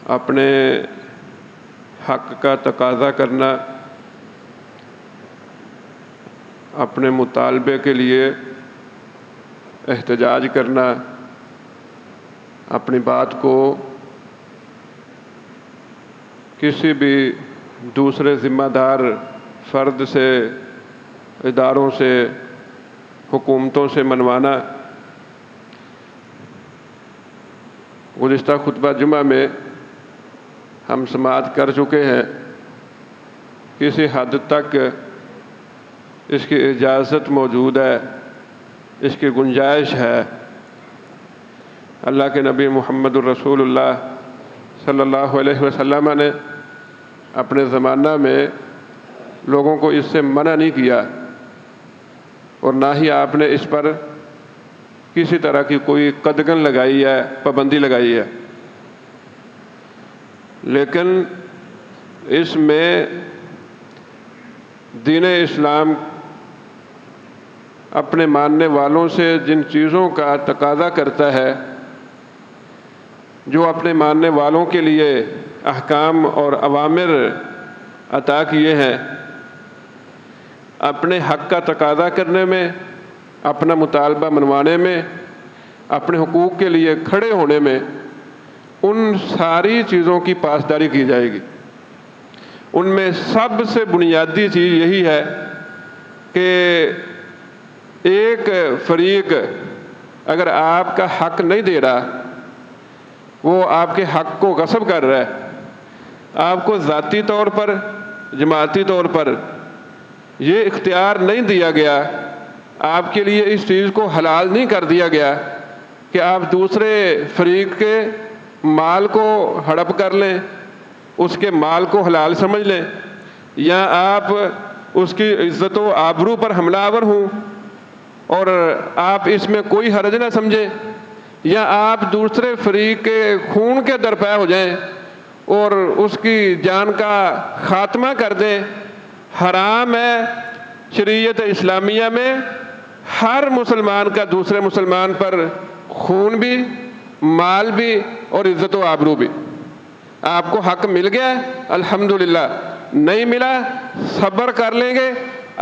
اپنے حق کا تقاضا کرنا، اپنے مطالبے کے لیے احتجاج کرنا، اپنی بات کو کسی بھی دوسرے ذمہ دار فرد سے، اداروں سے، حکومتوں سے منوانا۔ گزشتہ خطبہ جمعہ میں ہم سماعت کر چکے ہیں، کسی حد تک اس کی اجازت موجود ہے، اس کی گنجائش ہے۔ اللہ کے نبی محمد الرسول اللہ صلی اللہ علیہ وسلم نے اپنے زمانہ میں لوگوں کو اس سے منع نہیں کیا، اور نہ ہی آپ نے اس پر کسی طرح کی کوئی قدغن لگائی ہے، پابندی لگائی ہے۔ لیکن اس میں دین اسلام اپنے ماننے والوں سے جن چیزوں کا تقاضا کرتا ہے، جو اپنے ماننے والوں کے لیے احکام اور اوامر عطا کیے ہیں، اپنے حق کا تقاضا کرنے میں، اپنا مطالبہ منوانے میں، اپنے حقوق کے لیے کھڑے ہونے میں، ان ساری چیزوں کی پاسداری کی جائے گی۔ ان میں سب سے بنیادی چیز یہی ہے کہ ایک فریق اگر آپ کا حق نہیں دے رہا، وہ آپ کے حق کو غصب کر رہا ہے، آپ کو ذاتی طور پر، جماعتی طور پر یہ اختیار نہیں دیا گیا، آپ کے لیے اس چیز کو حلال نہیں کر دیا گیا کہ آپ دوسرے فریق کے مال کو ہڑپ کر لیں، اس کے مال کو حلال سمجھ لیں، یا آپ اس کی عزت و آبرو پر حملہ آور ہوں اور آپ اس میں کوئی حرج نہ سمجھیں، یا آپ دوسرے فریق کے خون کے درپے ہو جائیں اور اس کی جان کا خاتمہ کر دیں۔ حرام ہے شریعت اسلامیہ میں ہر مسلمان کا دوسرے مسلمان پر خون بھی، مال بھی اور عزت و آبرو بھی۔ آپ کو حق مل گیا الحمدللہ، نہیں ملا صبر کر لیں گے،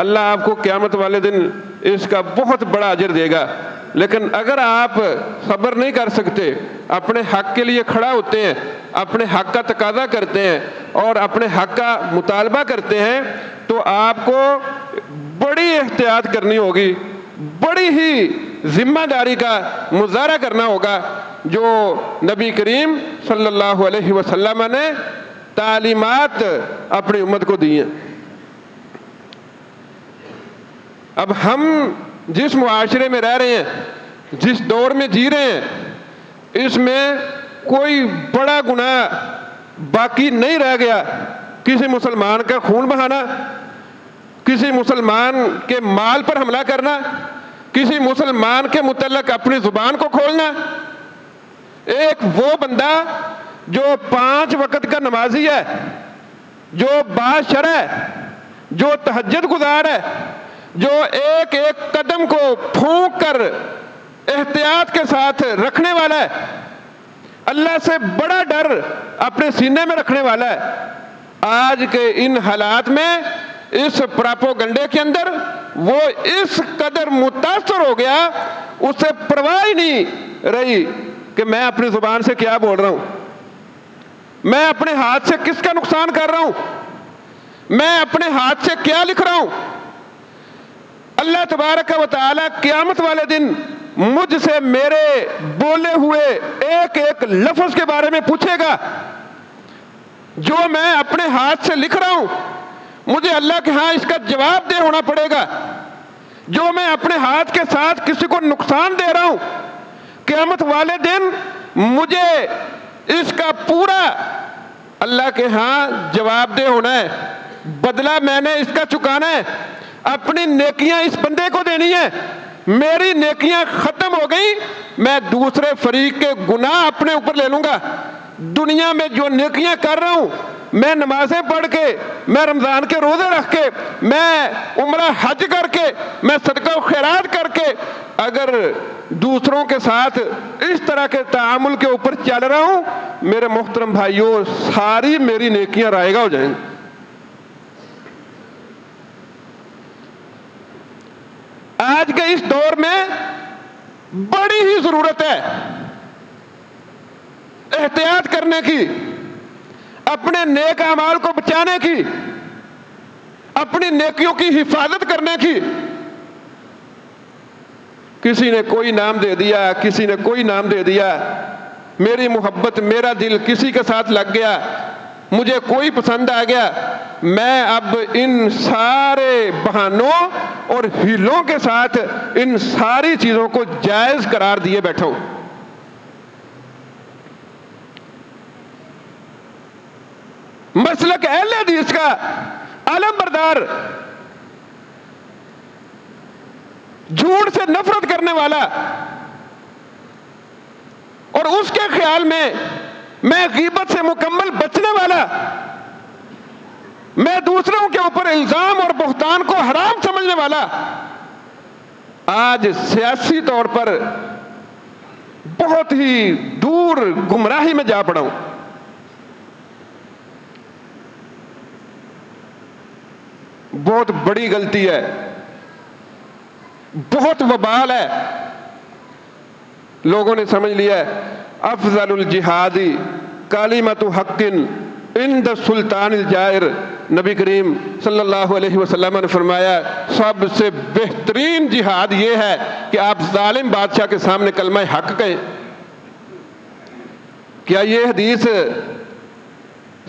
اللہ آپ کو قیامت والے دن اس کا بہت بڑا اجر دے گا۔ لیکن اگر آپ صبر نہیں کر سکتے، اپنے حق کے لیے کھڑا ہوتے ہیں، اپنے حق کا تقاضا کرتے ہیں اور اپنے حق کا مطالبہ کرتے ہیں، تو آپ کو بڑی احتیاط کرنی ہوگی، بڑی ہی ذمہ داری کا مظاہرہ کرنا ہوگا، جو نبی کریم صلی اللہ علیہ وسلم نے تعلیمات اپنی امت کو دی ہیں۔ اب ہم جس معاشرے میں رہ رہے ہیں، جس دور میں جی رہے ہیں، اس میں کوئی بڑا گناہ باقی نہیں رہ گیا۔ کسی مسلمان کا خون بہانا، کسی مسلمان کے مال پر حملہ کرنا، کسی مسلمان کے متعلق اپنی زبان کو کھولنا۔ ایک وہ بندہ جو 5 وقت کا نمازی ہے، جو باشرع ہے، جو تہجد گزار ہے، جو ایک ایک قدم کو پھونک کر احتیاط کے ساتھ رکھنے والا ہے، اللہ سے بڑا ڈر اپنے سینے میں رکھنے والا ہے، آج کے ان حالات میں، اس پراپوگنڈے کے اندر وہ اس قدر متاثر ہو گیا، اسے پرواہ ہی نہیں رہی کہ میں اپنی زبان سے کیا بول رہا ہوں، میں اپنے ہاتھ سے کس کا نقصان کر رہا ہوں، میں اپنے ہاتھ سے کیا لکھ رہا ہوں۔ اللہ تبارک و تعالی قیامت والے دن مجھ سے میرے بولے ہوئے ایک ایک لفظ کے بارے میں پوچھے گا۔ جو میں اپنے ہاتھ سے لکھ رہا ہوں، مجھے اللہ کے ہاں اس کا جواب دہ ہونا پڑے گا۔ جو میں اپنے ہاتھ کے ساتھ کسی کو نقصان دے رہا ہوں، قیامت والے دن مجھے اس کا پورا اللہ کے ہاں جواب دہ ہونا ہے، بدلہ میں نے اس کا چکانا ہے، اپنی نیکیاں اس بندے کو دینی ہے۔ میری نیکیاں ختم ہو گئی، میں دوسرے فریق کے گناہ اپنے اوپر لے لوں گا۔ دنیا میں جو نیکیاں کر رہا ہوں، میں نمازیں پڑھ کے، میں رمضان کے روزے رکھ کے، میں عمرہ حج کر کے، میں صدقہ و خیرات کر کے، اگر دوسروں کے ساتھ اس طرح کے تعامل کے اوپر چل رہا ہوں، میرے محترم بھائیوں، ساری میری نیکیاں رائگاں ہو جائیں گی۔ آج کے اس دور میں بڑی ہی ضرورت ہے احتیاط کرنے کی، اپنے نیک اعمال کو بچانے کی، اپنی نیکیوں کی حفاظت کرنے کی۔ کسی نے کوئی نام دے دیا، کسی نے کوئی نام دے دیا، میری محبت، میرا دل کسی کے ساتھ لگ گیا، مجھے کوئی پسند آ گیا، میں اب ان سارے بہانوں اور ہیلوں کے ساتھ ان ساری چیزوں کو جائز قرار دیے بیٹھا ہوں۔ مسلک اہل حدیث کا علم بردار، جھوٹ سے نفرت کرنے والا، اور اس کے خیال میں غیبت سے مکمل بچنے والا، میں دوسروں کے اوپر الزام اور بہتان کو حرام سمجھنے والا، آج سیاسی طور پر بہت ہی دور گمراہی میں جا پڑا ہوں۔ بہت بڑی غلطی ہے، بہت وبال ہے۔ لوگوں نے سمجھ لیا ہے افضل الجہادی کلمۃ حق عند السلطان الجائر۔ نبی کریم صلی اللہ علیہ وسلم نے فرمایا سب سے بہترین جہاد یہ ہے کہ آپ ظالم بادشاہ کے سامنے کلمہ حق کہیں۔ کیا یہ حدیث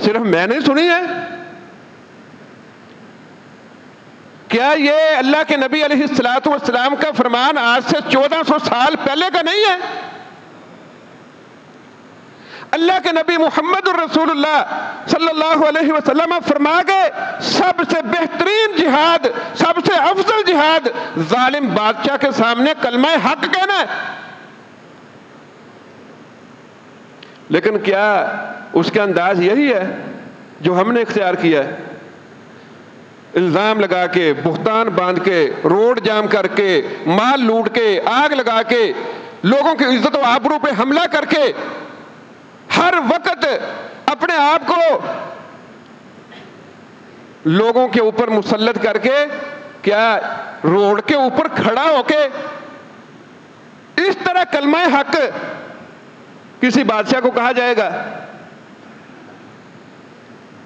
صرف میں نے سنی ہے؟ کیا یہ اللہ کے نبی علیہ السلام کا فرمان آج سے 1400 سال پہلے کا نہیں ہے؟ اللہ کے نبی محمد الرسول اللہ صلی اللہ علیہ وسلم فرما گئے سب سے بہترین جہاد، سب سے افضل جہاد ظالم بادشاہ کے سامنے کلمہ حق کہنا ہے۔ لیکن کیا اس کا انداز یہی ہے جو ہم نے اختیار کیا ہے؟ الزام لگا کے، بہتان باندھ کے، روڈ جام کر کے، مال لوٹ کے، آگ لگا کے، لوگوں کی عزت و آبرو پہ حملہ کر کے، ہر وقت اپنے آپ کو لوگوں کے اوپر مسلط کر کے، کیا روڈ کے اوپر کھڑا ہو کے اس طرح کلمہ حق کسی بادشاہ کو کہا جائے گا؟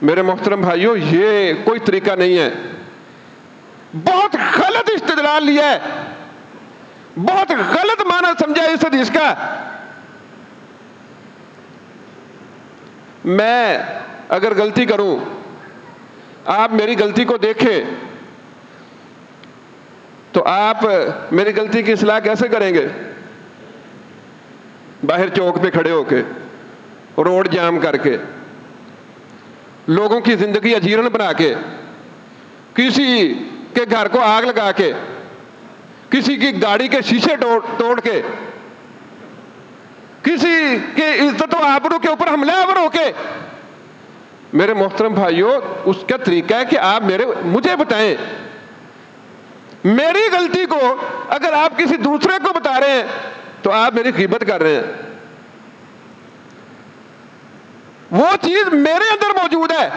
میرے محترم بھائیوں، یہ کوئی طریقہ نہیں ہے۔ بہت غلط استدلال لیا ہے، بہت غلط معنی سمجھا اس حدیث کا۔ میں اگر غلطی کروں، آپ میری غلطی کو دیکھیں تو آپ میری غلطی کی اصلاح کیسے کریں گے؟ باہر چوک پہ کھڑے ہو کے، روڈ جام کر کے، لوگوں کی زندگی اجیرن بنا کے، کسی کے گھر کو آگ لگا کے، کسی کی گاڑی کے شیشے توڑ کے، کسی کے عزت و آبرو کے اوپر حملہ آور ہو کے۔ میرے محترم بھائیوں، اس کا طریقہ ہے کہ آپ مجھے بتائیں، میری غلطی کو اگر آپ کسی دوسرے کو بتا رہے ہیں تو آپ میری غیبت کر رہے ہیں۔ وہ چیز میرے اندر موجود ہے،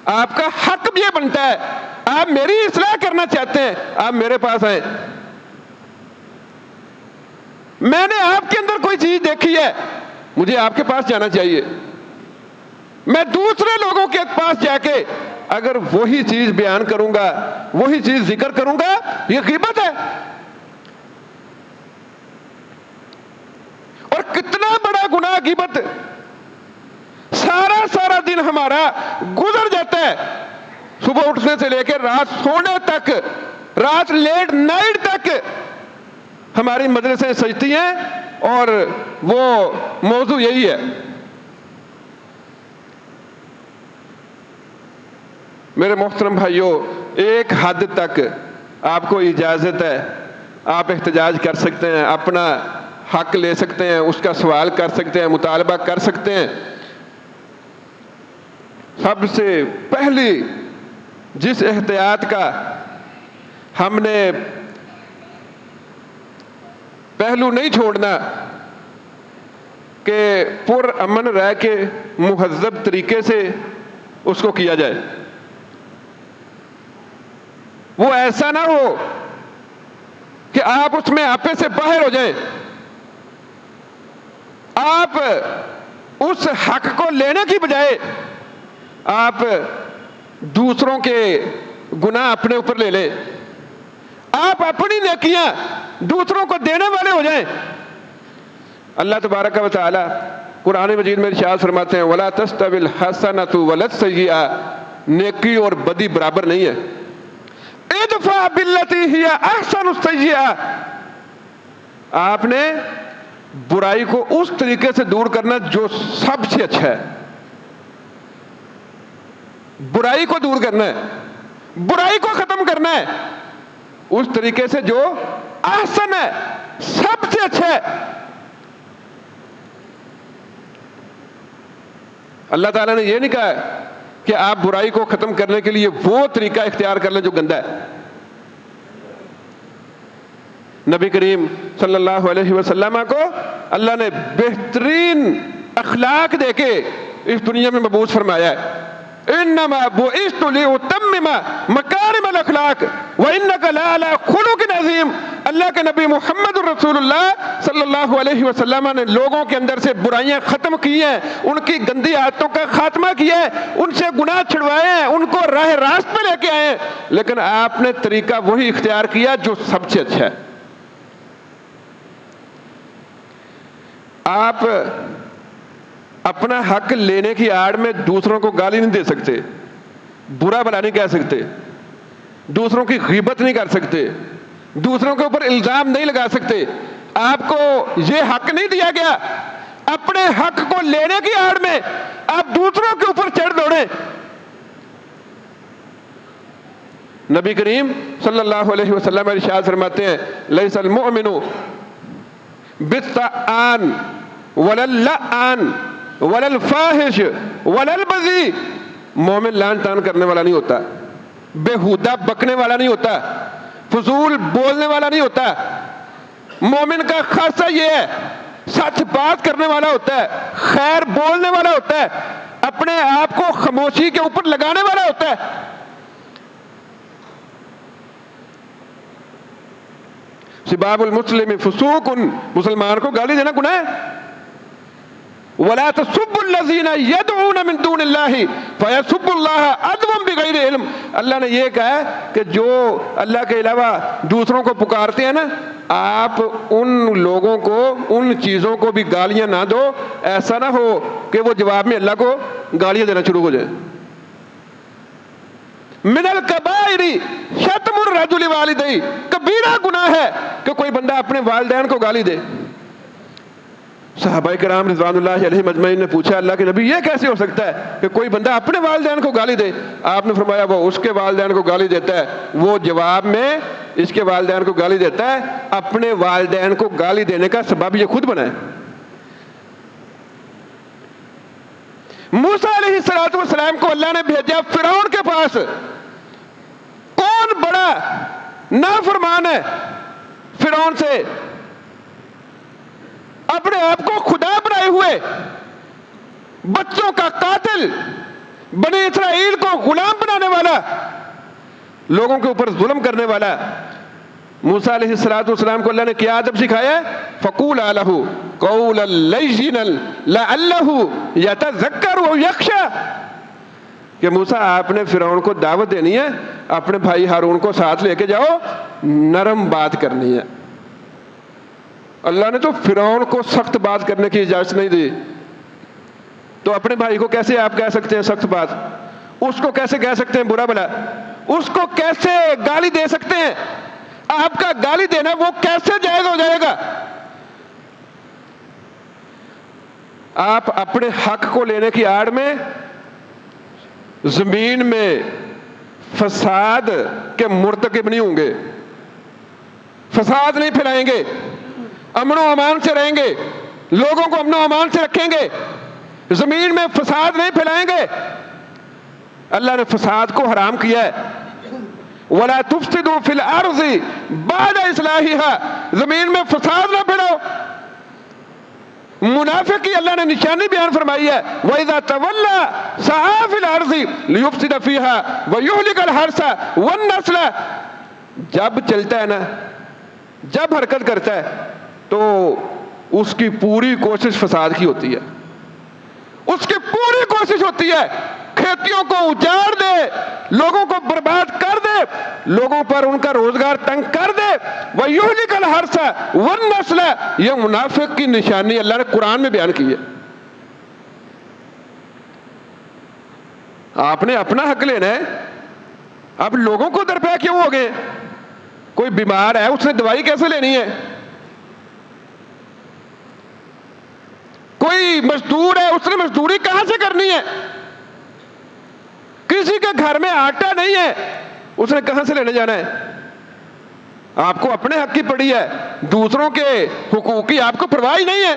آپ کا حق بھی یہ بنتا ہے، آپ میری اصلاح کرنا چاہتے ہیں، آپ میرے پاس آئیں۔ میں نے آپ کے اندر کوئی چیز دیکھی ہے، مجھے آپ کے پاس جانا چاہیے۔ میں دوسرے لوگوں کے پاس جا کے اگر وہی چیز بیان کروں گا، وہی چیز ذکر کروں گا، یہ غیبت ہے۔ اور کتنا بڑا گناہ غیبت، سارا دن ہمارا گزر جاتا ہے، صبح اٹھنے سے لے کے رات سونے تک، رات لیٹ نائٹ تک ہماری مجلسیں سجتی ہیں، اور وہ موضوع یہی ہے۔ میرے محترم بھائیوں، ایک حد تک آپ کو اجازت ہے، آپ احتجاج کر سکتے ہیں، اپنا حق لے سکتے ہیں، اس کا سوال کر سکتے ہیں، مطالبہ کر سکتے ہیں۔ سب سے پہلی جس احتیاط کا ہم نے پہلو نہیں چھوڑنا کہ پر امن رہ کے مہذب طریقے سے اس کو کیا جائے. وہ ایسا نہ ہو کہ آپ اس میں آپے سے باہر ہو جائیں. آپ اس حق کو لینے کی بجائے آپ دوسروں کے گناہ اپنے اوپر لے لیں. آپ اپنی نیکیاں دوسروں کو دینے والے ہو جائیں. اللہ تبارک و تعالی قرآن مجید میں ارشاد فرماتے ہیں وَلَا تَسْتَوِي الْحَسَنَةُ وَلَا السَّيِّئَةُ. نیکی اور بدی برابر نہیں ہے. ادفع بالتی ہی احسن السیئہ. آپ نے برائی کو اس طریقے سے دور کرنا جو سب سے اچھا ہے. برائی کو دور کرنا ہے, برائی کو ختم کرنا ہے اس طریقے سے جو احسن ہے, سب سے اچھا ہے. اللہ تعالیٰ نے یہ نہیں کہا کہ آپ برائی کو ختم کرنے کے لیے وہ طریقہ اختیار کر لیں جو گندا ہے. نبی کریم صلی اللہ علیہ وسلم کو اللہ نے بہترین اخلاق دے کے اس دنیا میں مبعوث فرمایا ہے. انما بعثت لاتمم مکارم الاخلاق وانک لعلی خلق عظیم. اللہ کے نبی محمد رسول اللہ صلی اللہ علیہ وسلم نے لوگوں کے اندر سے برائیاں ختم کی ہیں, ان کی گندی عادتوں کا خاتمہ کیا ہے, ان سے گناہ چھڑوائے ہیں, ان کو راہ راست پہ لے کے آئے ہیں. لیکن آپ نے طریقہ وہی اختیار کیا جو سب سے اچھا ہے. آپ اپنا حق لینے کی آڑ میں دوسروں کو گالی نہیں دے سکتے, برا بھلا نہیں کہہ سکتے, دوسروں کی غیبت نہیں کر سکتے, دوسروں کے اوپر الزام نہیں لگا سکتے. آپ کو یہ حق نہیں دیا گیا. اپنے حق کو لینے کی آڑ میں آپ دوسروں کے اوپر چڑھ دوڑیں. نبی کریم صلی اللہ علیہ وسلم ارشاد فرماتے ہیں لیس المؤمن بالطعان ولا اللعان ولا الفاحش ولا البذی. مومن لعن تان کرنے والا نہیں ہوتا, بےہودہ بکنے والا نہیں ہوتا, فضول بولنے والا نہیں ہوتا. مومن کا خاصہ یہ ہے سچ بات کرنے والا ہوتا ہے, خیر بولنے والا ہوتا ہے, اپنے آپ کو خاموشی کے اوپر لگانے والا ہوتا ہے. سباب المسلم فسوق, مسلمان کو گالی دینا گناہ ہے. وَلَا تَسُبُّوا الَّذِينَ يَدْعُونَ مِن دُونِ اللَّهِ فَيَسُبُّوا اللَّهَ عَدْوًا بِغَيْرِ عِلْمٍ. اللہ نے یہ کہا ہے کہ جو اللہ کے علاوہ دوسروں کو پکارتے ہیں نا, آپ ان لوگوں کو ان چیزوں کو بھی گالیاں نہ دو. ایسا نہ ہو کہ وہ جواب میں اللہ کو گالیاں دینا شروع ہو جائے. من الکبائر شتم الرجل والدی, کبیرہ گناہ ہے کہ کوئی بندہ اپنے والدین کو گالی دے. صحابہ کرام رضوان اللہ علیہ مجمعین نے پوچھا اللہ کے نبی یہ کیسے ہو سکتا ہے کہ کوئی بندہ اپنے والدین کو گالی دے؟ آپ نے فرمایا وہ اس کے والدین کو گالی دیتا ہے, وہ جواب میں اس کے والدین کو گالی دیتا ہے, اپنے والدین کو گالی دینے کا سبب یہ خود بنا ہے. موسیٰ علیہ السلام کو اللہ نے بھیجا فرعون کے پاس. کون بڑا نافرمان ہے فرعون سے, اپنے آپ کو خدا بنائے ہوئے, بچوں کا قاتل, بنی اسرائیل کو غلام بنانے والا, لوگوں کے اوپر ظلم کرنے والا. موسیٰ علیہ السلام کو اللہ نے کیا ادب سکھایا ہے؟ فَقُولَا لَهُ قَوْلًا لَيِّنًا لَعَلَّهُ يَتَذَكَّرُ أَوْ يَخْشَىٰ. کہ موسیٰ آپ نے فرعون کو دعوت دینی ہے, اپنے بھائی ہارون کو ساتھ لے کے جاؤ, نرم بات کرنی ہے. اللہ نے تو فرعون کو سخت بات کرنے کی اجازت نہیں دی, تو اپنے بھائی کو کیسے آپ کہہ سکتے ہیں سخت بات؟ اس کو کیسے کہہ سکتے ہیں برا بھلا؟ اس کو کیسے گالی دے سکتے ہیں؟ آپ کا گالی دینا وہ کیسے جائز ہو جائے گا؟ آپ اپنے حق کو لینے کی آڑ میں زمین میں فساد کے مرتکب نہیں ہوں گے, فساد نہیں پھیلائیں گے, امن و امان سے رہیں گے, لوگوں کو امن و امان سے رکھیں گے, زمین میں فساد نہیں پھیلائیں گے. اللہ نے فساد کو حرام کیا ہے. ولا تفسدوا فی الارض بعد اصلاحها، زمین میں فساد نہ پھیلاؤ۔ منافق کی اللہ نے نشانی بیان فرمائی ہے، وَإِذَا تَوَلَّى سَعَىٰ فِي الْأَرْضِ لِيُفْسِدَ فِيهَا وَيُهْلِكَ الْحَرْثَ وَالنَّسْلَ۔ جب چلتا ہے نا، جب حرکت کرتا ہے تو اس کی پوری کوشش فساد کی ہوتی ہے، اس کی پوری کوشش ہوتی ہے کھیتیوں کو اجاڑ دے، لوگوں کو برباد کر دے، لوگوں پر ان کا روزگار تنگ کر دے۔ وَيُهْلِكَ الْحَرْثَ وَالنَّسْلَ، یہ منافق کی نشانی اللہ نے قرآن میں بیان کی ہے۔ آپ نے اپنا حق لینا ہے، اب لوگوں کو درپے کیوں ہو گئے؟ کوئی بیمار ہے، اس نے دوائی کیسے لینی ہے؟ کوئی مزدور ہے، اس نے مزدوری کہاں سے کرنی ہے؟ کسی کے گھر میں آٹا نہیں ہے، اس نے کہاں سے لینے جانا ہے؟ آپ کو اپنے حق کی پڑی ہے، دوسروں کے حقوق کی آپ کو پرواہ ہی نہیں ہے۔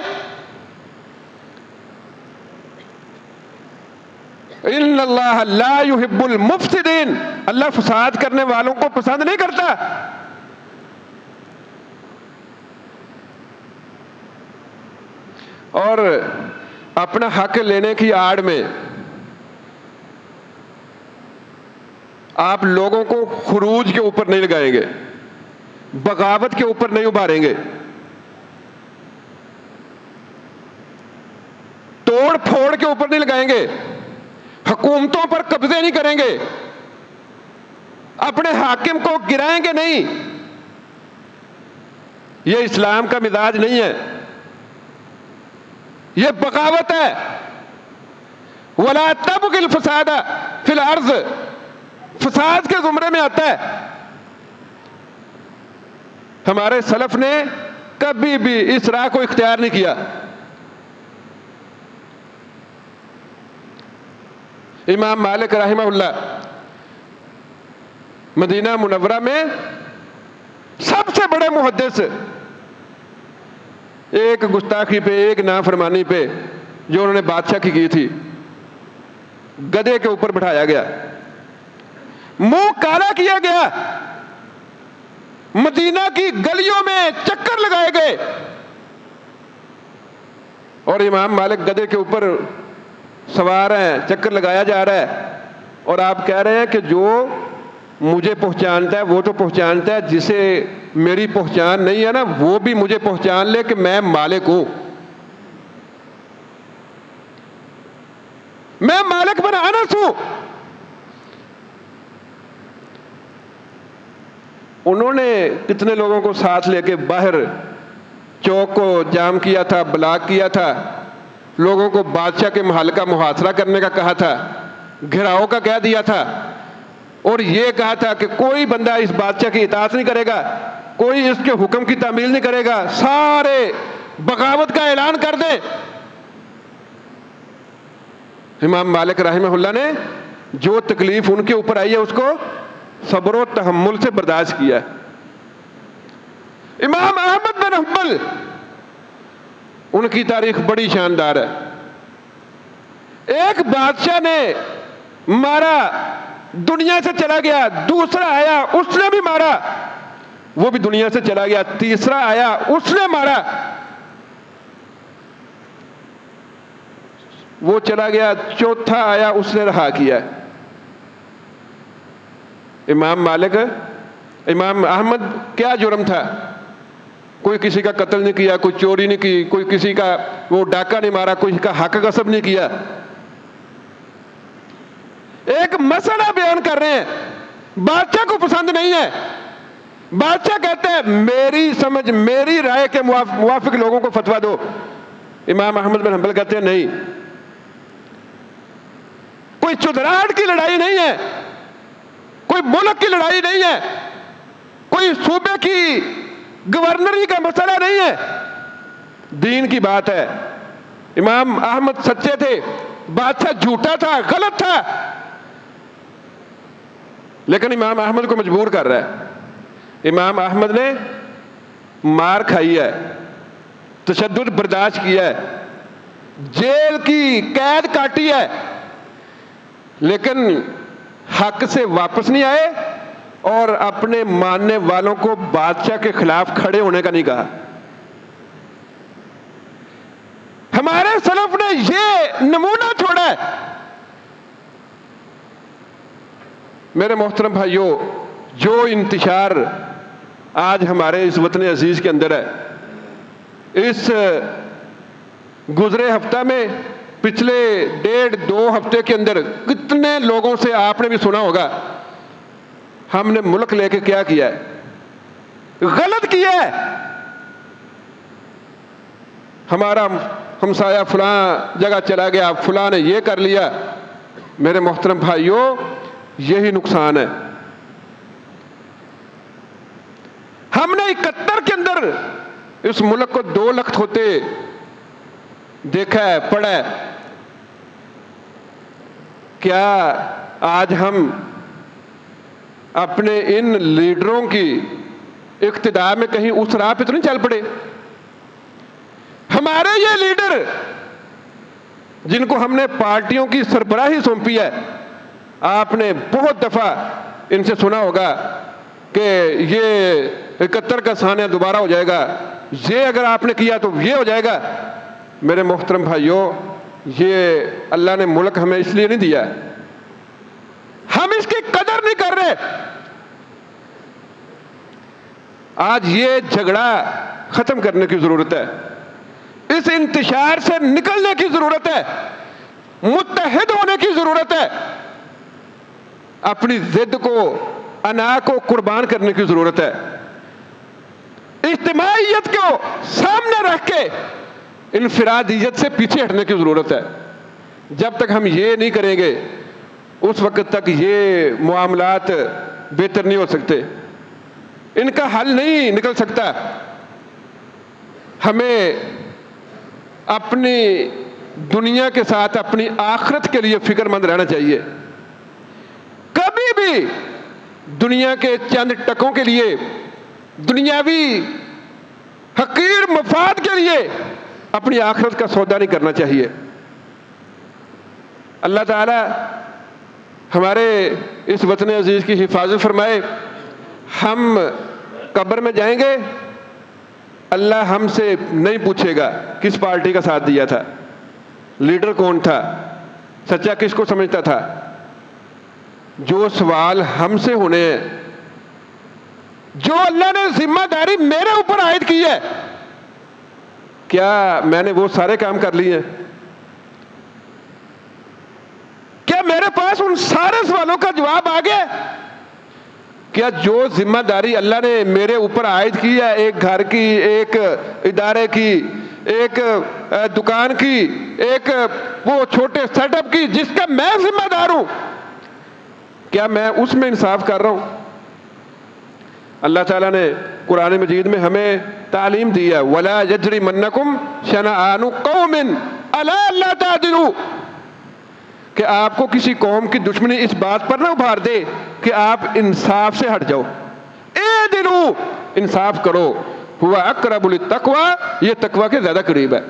ان اللہ لا يحب المفسدین، اللہ فساد کرنے والوں کو پسند نہیں کرتا۔ اور اپنا حق لینے کی آڑ میں آپ لوگوں کو خروج کے اوپر نہیں لگائیں گے، بغاوت کے اوپر نہیں ابھاریں گے، توڑ پھوڑ کے اوپر نہیں لگائیں گے، حکومتوں پر قبضے نہیں کریں گے، اپنے حاکم کو گرائیں گے نہیں۔ یہ اسلام کا مزاج نہیں ہے، یہ بغاوت ہے۔ وَلَا تَبْغِ الْفَسَادَ فِي الْأَرْضِ، فساد کے زمرے میں آتا ہے۔ ہمارے سلف نے کبھی بھی اس راہ کو اختیار نہیں کیا۔ امام مالک رحمہ اللہ مدینہ منورہ میں سب سے بڑے محدث، ایک گستاخی پہ، ایک نافرمانی پہ جو انہوں نے بادشاہ کی تھی، گدھے کے اوپر بٹھایا گیا، منہ کالا کیا گیا، مدینہ کی گلیوں میں چکر لگائے گئے، اور امام مالک گدھے کے اوپر سوار ہیں، چکر لگایا جا رہا ہے، اور آپ کہہ رہے ہیں کہ جو مجھے پہچانتا ہے وہ تو پہچانتا ہے، جسے میری پہچان نہیں ہے نا وہ بھی مجھے پہچان لے کہ میں مالک ہوں، میں مالک بن انس ہوں۔ انہوں نے کتنے لوگوں کو ساتھ لے کے باہر چوک کو جام کیا تھا، بلاک کیا تھا، لوگوں کو بادشاہ کے محل کا محاصرہ کرنے کا کہا تھا، گھراؤ کا کہہ دیا تھا، اور یہ کہا تھا کہ کوئی بندہ اس بادشاہ کی اطاعت نہیں کرے گا، کوئی اس کے حکم کی تعمیل نہیں کرے گا، سارے بغاوت کا اعلان کر دیں۔ امام مالک رحمہ اللہ نے جو تکلیف ان کے اوپر آئی ہے اس کو صبر و تحمل سے برداشت کیا ہے۔ امام احمد بن حنبل، ان کی تاریخ بڑی شاندار ہے۔ ایک بادشاہ نے مارا، دنیا سے چلا گیا، دوسرا آیا اس نے بھی مارا، وہ بھی دنیا سے چلا گیا، تیسرا آیا اس نے مارا، وہ چلا گیا، چوتھا آیا اس نے رہا کیا۔ امام مالک، امام احمد کیا جرم تھا؟ کوئی کسی کا قتل نہیں کیا، کوئی چوری نہیں کی، کوئی کسی کا وہ ڈاکہ نہیں مارا، کوئی کا حق غصب نہیں کیا۔ ایک مسئلہ بیان کر رہے ہیں، بادشاہ کو پسند نہیں ہے، بادشاہ کہتے ہیں میری سمجھ میری رائے کے موافق لوگوں کو فتویٰ دو۔ امام احمد بن حنبل کہتے ہیں نہیں، کوئی چودراہٹ کی لڑائی نہیں ہے، کوئی ملک کی لڑائی نہیں ہے، کوئی صوبے کی گورنری کا مسئلہ نہیں ہے، دین کی بات ہے۔ امام احمد سچے تھے، بادشاہ جھوٹا تھا، غلط تھا، لیکن امام احمد کو مجبور کر رہا ہے۔ امام احمد نے مار کھائی ہے، تشدد برداشت کیا ہے، جیل کی قید کاٹی ہے، لیکن حق سے واپس نہیں آئے، اور اپنے ماننے والوں کو بادشاہ کے خلاف کھڑے ہونے کا نہیں کہا. ہمارے سلف نے یہ نمونہ چھوڑا ہے. میرے محترم بھائیوں، جو انتشار آج ہمارے اس وطن عزیز کے اندر ہے، اس گزرے ہفتہ میں، پچھلے 1.5-2 ہفتے کے اندر کتنے لوگوں سے آپ نے بھی سنا ہوگا ہم نے ملک لے کے کیا کیا ہے، غلط کیا ہے. ہمارا ہمسایہ فلاں جگہ چلا گیا، فلاں نے یہ کر لیا. میرے محترم بھائیوں، یہی نقصان ہے. ہم نے 71 کے اندر اس ملک کو 2 لخت ہوتے دیکھا ہے، پڑھا ہے. کیا آج ہم اپنے ان لیڈروں کی اقتداء میں کہیں اس راہ پہ تو نہیں چل پڑے؟ ہمارے یہ لیڈر جن کو ہم نے پارٹیوں کی سربراہی سونپی ہے، آپ نے بہت دفعہ ان سے سنا ہوگا کہ یہ 71 کا سانحہ دوبارہ ہو جائے گا، یہ اگر آپ نے کیا تو یہ ہو جائے گا. میرے محترم بھائیوں، یہ اللہ نے ملک ہمیں اس لیے نہیں دیا، ہم اس کی قدر نہیں کر رہے. آج یہ جھگڑا ختم کرنے کی ضرورت ہے، اس انتشار سے نکلنے کی ضرورت ہے، متحد ہونے کی ضرورت ہے، اپنی ضد کو، انا کو قربان کرنے کی ضرورت ہے، اجتماعیت کو سامنے رکھ کے انفرادیت سے پیچھے ہٹنے کی ضرورت ہے. جب تک ہم یہ نہیں کریں گے اس وقت تک یہ معاملات بہتر نہیں ہو سکتے، ان کا حل نہیں نکل سکتا. ہمیں اپنی دنیا کے ساتھ اپنی آخرت کے لیے فکر مند رہنا چاہیے. کبھی بھی دنیا کے چند ٹکوں کے لیے، دنیاوی حقیر مفاد کے لیے اپنی آخرت کا سودا نہیں کرنا چاہیے. اللہ تعالی ہمارے اس وطن عزیز کی حفاظت فرمائے. ہم قبر میں جائیں گے، اللہ ہم سے نہیں پوچھے گا کس پارٹی کا ساتھ دیا تھا، لیڈر کون تھا، سچا کس کو سمجھتا تھا. جو سوال ہم سے ہونے ہیں، جو اللہ نے ذمہ داری میرے اوپر عائد کی ہے، کیا میں نے وہ سارے کام کر لیے ہیں؟ کیا میرے پاس ان سارے سوالوں کا جواب آ گیا؟ کیا جو ذمہ داری اللہ نے میرے اوپر عائد کی ہے، ایک گھر کی، ایک ادارے کی، ایک دکان کی، ایک وہ چھوٹے سیٹ اپ کی جس کا میں ذمہ دار ہوں، کیا میں اس میں انصاف کر رہا ہوں؟ اللہ تعالیٰ نے قرآن مجید میں ہمیں تعلیم دی ہے، وَلَا يَجْرِمَنَّكُمْ شَنَآنُ قَوْمٍ عَلَىٰ أَلَّا تَعْدِلُوا، کہ آپ کو کسی قوم کی دشمنی اس بات پر نہ ابھار دے کہ آپ انصاف سے ہٹ جاؤ. اعدلوا، انصاف کرو، هُوَ أَقْرَبُ لِلتَّقْوَىٰ، یہ تقویٰ کے زیادہ قریب ہے.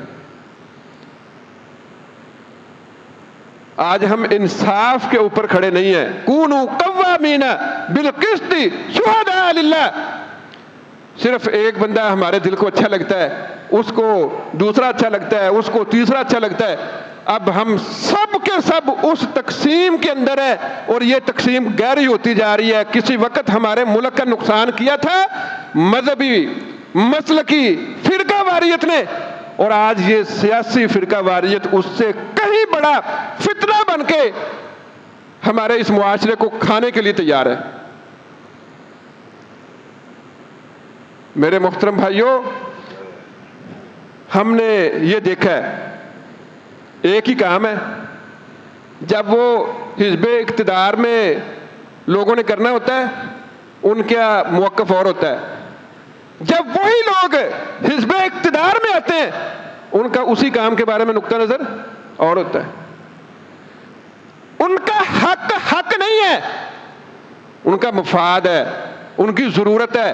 آج ہم انصاف کے اوپر کھڑے نہیں ہیں. کونوا قوامین بالقسط شہداء للہ. صرف ایک بندہ ہمارے دل کو اچھا لگتا ہے، اس کو دوسرا اچھا لگتا ہے، اس کو تیسرا اچھا لگتا ہے. اب ہم سب کے سب اس تقسیم کے اندر ہے اور یہ تقسیم گہری ہوتی جا رہی ہے. کسی وقت ہمارے ملک کا نقصان کیا تھا مذہبی، مسلکی، فرقہ واریت نے، اور آج یہ سیاسی فرقہ واریت اس سے کہیں بڑا فتنہ بن کے ہمارے اس معاشرے کو کھانے کے لیے تیار ہے. میرے محترم بھائیوں، ہم نے یہ دیکھا ہے، ایک ہی کام ہے، جب وہ حزب اقتدار میں لوگوں نے کرنا ہوتا ہے ان کا موقف اور ہوتا ہے. جب وہی لوگ حزب اقتدار میں آتے ہیں ان کا اسی کام کے بارے میں نقطہ نظر اور ہوتا ہے. ان کا حق نہیں ہے، ان کا مفاد ہے، ان کی ضرورت ہے.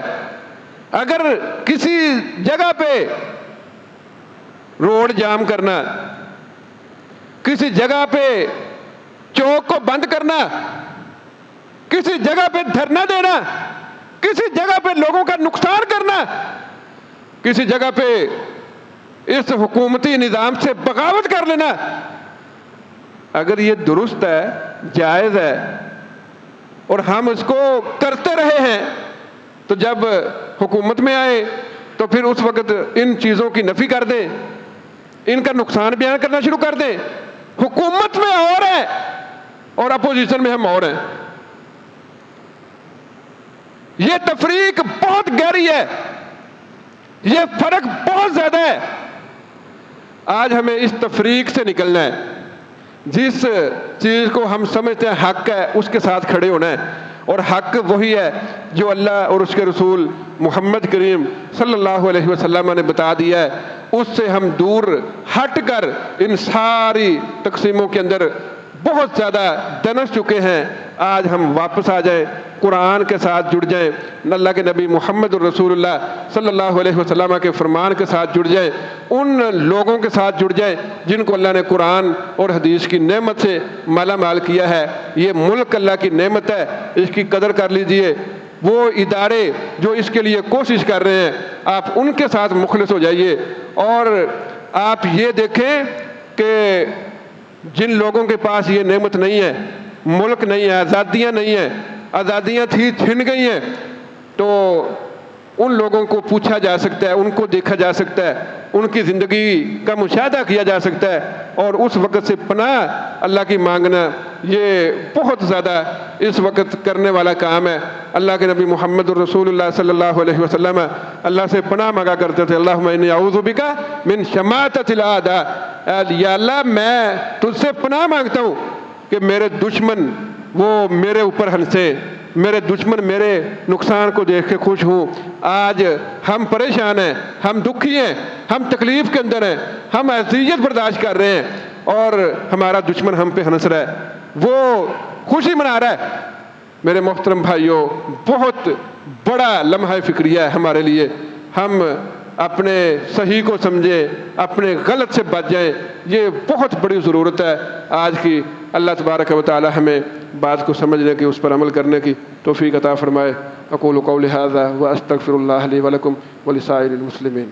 اگر کسی جگہ پہ روڈ جام کرنا، کسی جگہ پہ چوک کو بند کرنا، کسی جگہ پہ دھرنا دینا، کسی جگہ پہ لوگوں کا نقصان کرنا، کسی جگہ پہ اس حکومتی نظام سے بغاوت کر لینا، اگر یہ درست ہے، جائز ہے، اور ہم اس کو کرتے رہے ہیں، تو جب حکومت میں آئے تو پھر اس وقت ان چیزوں کی نفی کر دیں، ان کا نقصان بیان کرنا شروع کر دیں۔ حکومت میں اور ہے اور اپوزیشن میں ہم اور ہیں۔ یہ تفریق بہت گہری ہے، یہ فرق بہت زیادہ ہے۔ آج ہمیں اس تفریق سے نکلنا ہے۔ جس چیز کو ہم سمجھتے ہیں حق ہے، اس کے ساتھ کھڑے ہونا ہے، اور حق وہی ہے جو اللہ اور اس کے رسول محمد کریم صلی اللہ علیہ وسلم نے بتا دیا ہے۔ اس سے ہم دور ہٹ کر ان ساری تقسیموں کے اندر بہت زیادہ دنس چکے ہیں۔ آج ہم واپس آ جائیں، قرآن کے ساتھ جڑ جائیں، اللہ کے نبی محمد الرسول اللہ صلی اللہ علیہ وسلم کے فرمان کے ساتھ جڑ جائیں، ان لوگوں کے ساتھ جڑ جائیں جن کو اللہ نے قرآن اور حدیث کی نعمت سے مالا مال کیا ہے۔ یہ ملک اللہ کی نعمت ہے، اس کی قدر کر لیجئے۔ وہ ادارے جو اس کے لیے کوشش کر رہے ہیں، آپ ان کے ساتھ مخلص ہو جائیے، اور آپ یہ دیکھیں کہ جن لوگوں کے پاس یہ نعمت نہیں ہے، ملک نہیں ہے، آزادیاں نہیں ہیں، آزادیاں تھی چھن گئی ہیں، تو ان لوگوں کو پوچھا جا سکتا ہے، ان کو دیکھا جا سکتا ہے، ان کی زندگی کا مشاہدہ کیا جا سکتا ہے، اور اس وقت سے پناہ اللہ کی مانگنا یہ بہت زیادہ اس وقت کرنے والا کام ہے۔ اللہ کے نبی محمد الرسول اللہ صلی اللہ علیہ وسلم اللہ سے پناہ مانگا کرتے تھے، اللہم انی اعوذ بک من شماتۃ الاعداء، یا اللہ میں تجھ سے پناہ مانگتا ہوں کہ میرے دشمن وہ میرے اوپر ہنسے، میرے دشمن میرے نقصان کو دیکھ کے خوش ہوں۔ آج ہم پریشان ہیں، ہم دکھی ہیں، ہم تکلیف کے اندر ہیں، ہم اذیت برداشت کر رہے ہیں، اور ہمارا دشمن ہم پہ ہنس رہا ہے، وہ خوشی منا رہا ہے۔ میرے محترم بھائیوں، بہت بڑا لمحہ فکریہ ہے ہمارے لیے۔ ہم اپنے صحیح کو سمجھیں، اپنے غلط سے بچ جائیں، یہ بہت بڑی ضرورت ہے آج کی۔ اللہ تبارک و تعالی ہمیں بات کو سمجھنے کی، اس پر عمل کرنے کی توفیق عطا فرمائے۔ اقول قولی ھذا واستغفر اللہ لی ولکم ولسائر المسلمین۔